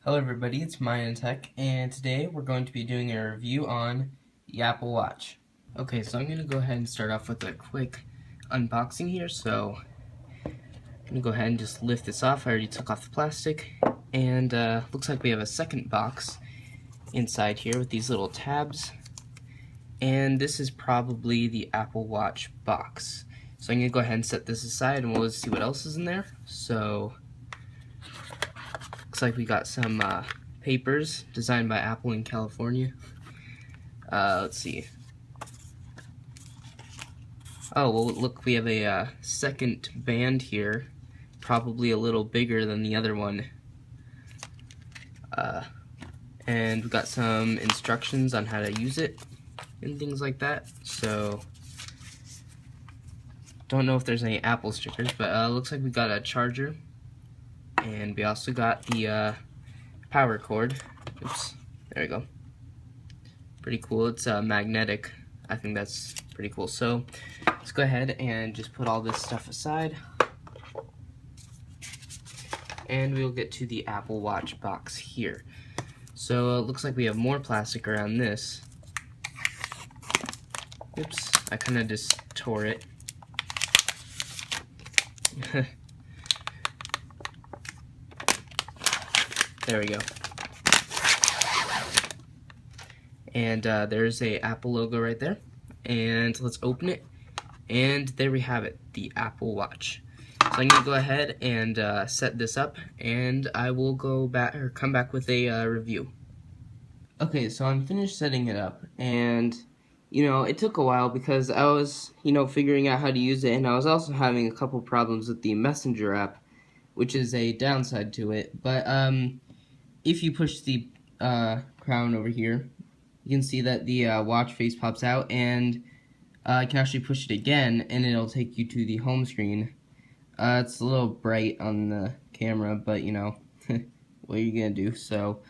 Hello everybody, it's Mayan Tech, and today we're going to be doing a review on the Apple Watch. Okay, so I'm going to go ahead and start off with a quick unboxing here. So I'm going to go ahead and just lift this off. I already took off the plastic, and looks like we have a second box inside here with these little tabs, and this is probably the Apple Watch box. So I'm going to go ahead and set this aside, and we'll see what else is in there. So looks like we got some papers designed by Apple in California. Let's see. Oh, well, look, we have a second band here, probably a little bigger than the other one. And we've got some instructions on how to use it and things like that. So, don't know if there's any Apple stickers, but looks like we got a charger. And we also got the power cord. Oops, there we go. Pretty cool. It's magnetic. I think that's pretty cool. So let's go ahead and just put all this stuff aside, and we'll get to the Apple Watch box here. So it looks like we have more plastic around this. Oops, I kind of just tore it. There we go. And there's a Apple logo right there. And let's open it. And there we have it, the Apple Watch. So I'm gonna go ahead and set this up, and I will come back with a review. Okay, so I'm finished setting it up, and it took a while because I was figuring out how to use it, and I was also having a couple problems with the Messenger app, which is a downside to it. But if you push the crown over here, you can see that the watch face pops out, and you can actually push it again, and it'll take you to the home screen. It's a little bright on the camera, but what are you gonna do? So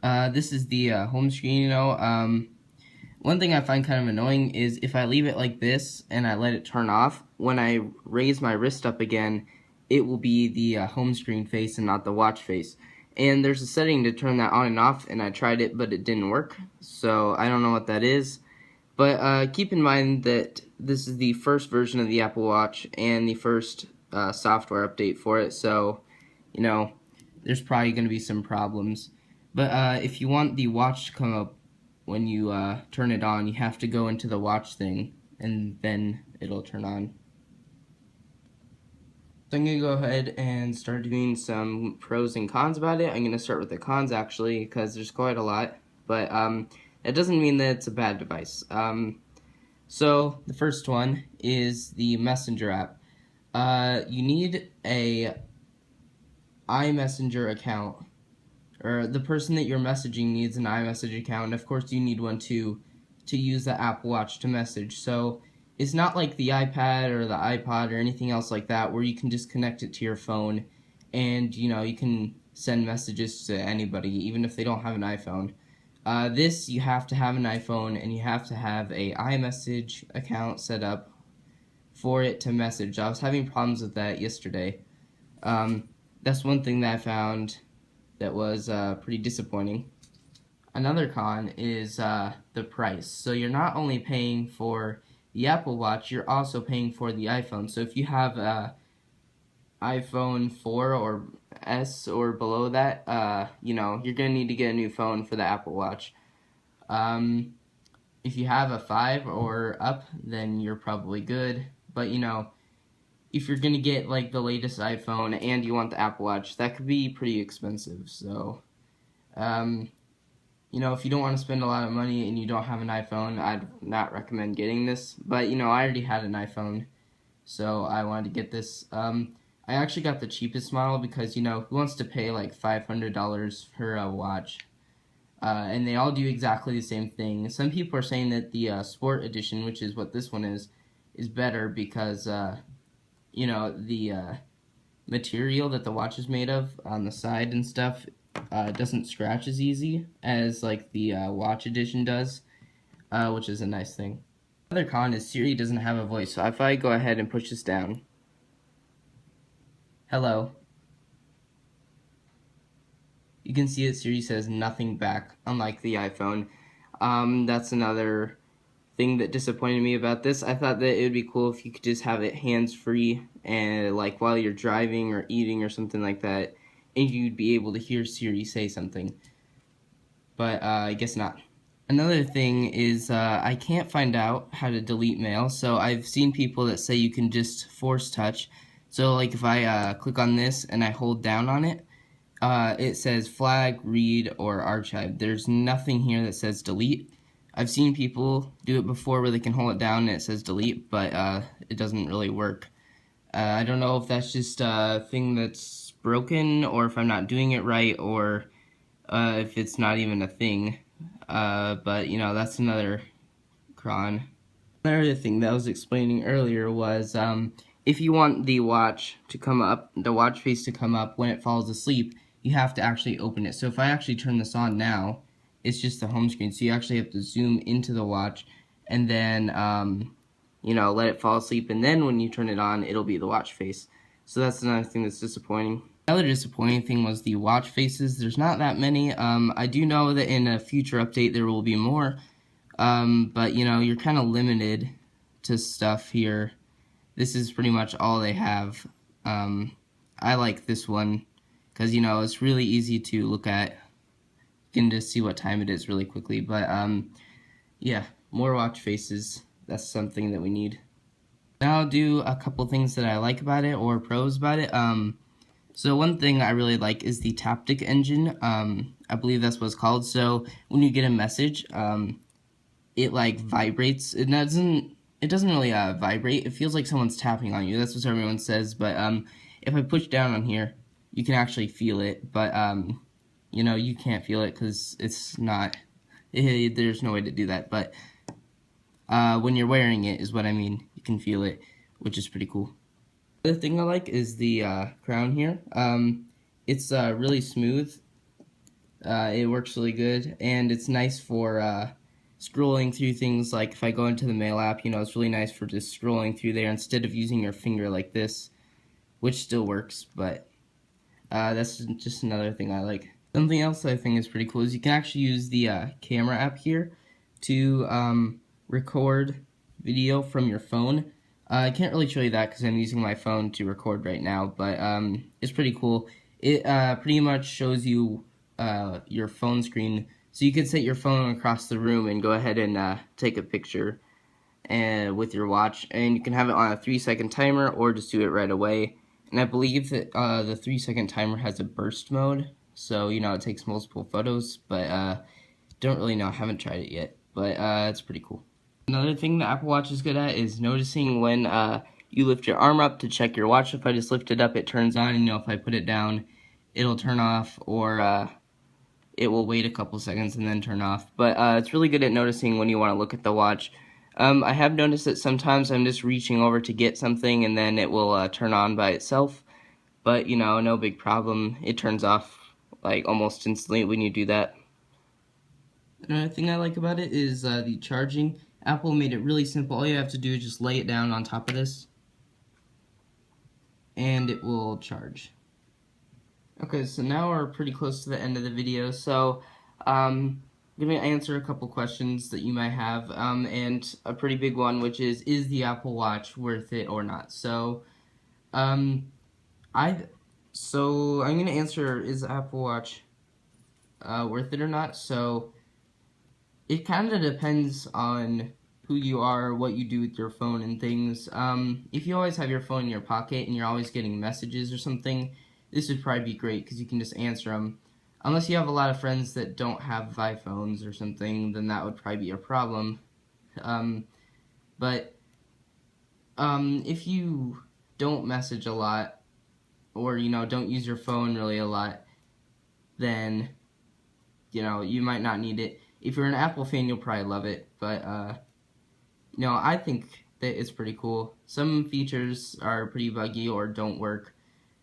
this is the home screen. One thing I find kind of annoying is if I leave it like this and I let it turn off, when I raise my wrist up again, it will be the home screen face and not the watch face. And there's a setting to turn that on and off, and I tried it, but it didn't work. So I don't know what that is. But keep in mind that this is the first version of the Apple Watch and the first software update for it. So, there's probably going to be some problems. But if you want the watch to come up when you turn it on, you have to go into the watch thing, and then it'll turn on. So I'm going to go ahead and start doing some pros and cons about it. I'm going to start with the cons, actually, because there's quite a lot. But it doesn't mean that it's a bad device. So the first one is the Messenger app. You need a iMessenger account, or the person that you're messaging needs an iMessage account, and of course you need one too to use the Apple Watch to message. So it's not like the iPad or the iPod or anything else like that where you can just connect it to your phone and you can send messages to anybody even if they don't have an iPhone. This, you have to have an iPhone, and you have to have a iMessage account set up for it to message. I was having problems with that yesterday. That's one thing that I found that was pretty disappointing. Another con is the price. So you're not only paying for the Apple Watch, you're also paying for the iPhone. So if you have iPhone 4 or S or below that, you're going to need to get a new phone for the Apple Watch. If you have a 5 or up, then you're probably good. But, if you're going to get like the latest iPhone and you want the Apple Watch, that could be pretty expensive. So, if you don't want to spend a lot of money and you don't have an iPhone, I'd not recommend getting this. But, I already had an iPhone, so I wanted to get this. I actually got the cheapest model because, who wants to pay like $500 for a watch? And they all do exactly the same thing. Some people are saying that the Sport Edition, which is what this one is better because, the material that the watch is made of on the side and stuff doesn't scratch as easy as like the Watch Edition does, which is a nice thing. Another con is Siri doesn't have a voice, so if I go ahead and push this down, hello, you can see it, Siri says nothing back, unlike the iPhone. That's another thing that disappointed me about this. I thought that it would be cool if you could just have it hands-free and like while you're driving or eating or something like that, and you'd be able to hear Siri say something. But I guess not. Another thing is I can't find out how to delete mail, so I've seen people that say you can just force touch. So like if I click on this and I hold down on it, it says flag, read, or archive. There's nothing here that says delete. I've seen people do it before where they can hold it down and it says delete, but it doesn't really work. I don't know if that's just a thing that's broken, or if I'm not doing it right, or if it's not even a thing. But, you know, that's another cron. Another thing that I was explaining earlier was if you want the watch to come up, the watch face to come up when it falls asleep, you have to actually open it. So if I actually turn this on now, it's just the home screen. So you actually have to zoom into the watch and then, you know, let it fall asleep. And then when you turn it on, it'll be the watch face. So that's another thing that's disappointing. Another disappointing thing was the watch faces. There's not that many. I do know that in a future update there will be more. But, you know, you're kind of limited to stuff here. This is pretty much all they have. I like this one because, you know, it's really easy to look at. You can just see what time it is really quickly. But, yeah, more watch faces. That's something that we need. Now I'll do a couple things that I like about it, or pros about it. So one thing I really like is the Taptic Engine. I believe that's what it's called. So when you get a message, it like vibrates. It doesn't really vibrate. It feels like someone's tapping on you. That's what everyone says. But if I push down on here, you can actually feel it. But you know, you can't feel it because it's not. There's no way to do that. But when you're wearing it is what I mean. You can feel it, which is pretty cool. The other thing I like is the crown here. It's really smooth. It works really good, and it's nice for scrolling through things. Like if I go into the mail app, you know, it's really nice for just scrolling through there instead of using your finger like this, which still works, but that's just another thing I like. Something else I think is pretty cool is you can actually use the camera app here to record video from your phone. I can't really show you that because I'm using my phone to record right now, but it's pretty cool. It pretty much shows you your phone screen, so you can set your phone across the room and go ahead and take a picture with your watch, and you can have it on a 3-second timer or just do it right away. And I believe that the 3-second timer has a burst mode, so you know it takes multiple photos, but don't really know, I haven't tried it yet, but it's pretty cool. Another thing the Apple Watch is good at is noticing when you lift your arm up to check your watch. If I just lift it up, it turns on, and you know, if I put it down, it'll turn off, or it will wait a couple seconds and then turn off. But it's really good at noticing when you want to look at the watch. I have noticed that sometimes I'm just reaching over to get something and then it will turn on by itself. But, you know, no big problem. It turns off like almost instantly when you do that. Another thing I like about it is the charging. Apple made it really simple. All you have to do is just lay it down on top of this, and it will charge. Okay, so now we're pretty close to the end of the video, so I'm going to answer a couple questions that you might have, and a pretty big one, which is the Apple Watch worth it or not? So, I'm going to answer, is the Apple Watch worth it or not? So, it kind of depends on who you are, what you do with your phone and things. If you always have your phone in your pocket and you're always getting messages or something, this would probably be great because you can just answer them. Unless you have a lot of friends that don't have iPhones or something, then that would probably be a problem. But if you don't message a lot, or, you know, don't use your phone really a lot, then, you know, you might not need it. If you're an Apple fan, you'll probably love it, but, you know, I think that it's pretty cool. Some features are pretty buggy or don't work,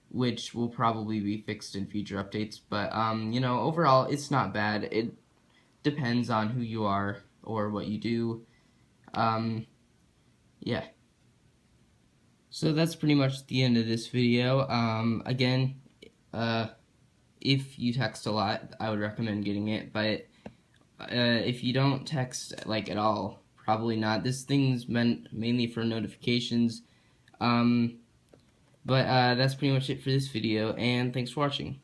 which will probably be fixed in future updates, but, you know, overall, it's not bad. It depends on who you are or what you do. Yeah. So that's pretty much the end of this video. Again, if you text a lot, I would recommend getting it, but if you don't text like at all, probably not. This thing's meant mainly for notifications. But that's pretty much it for this video, and thanks for watching.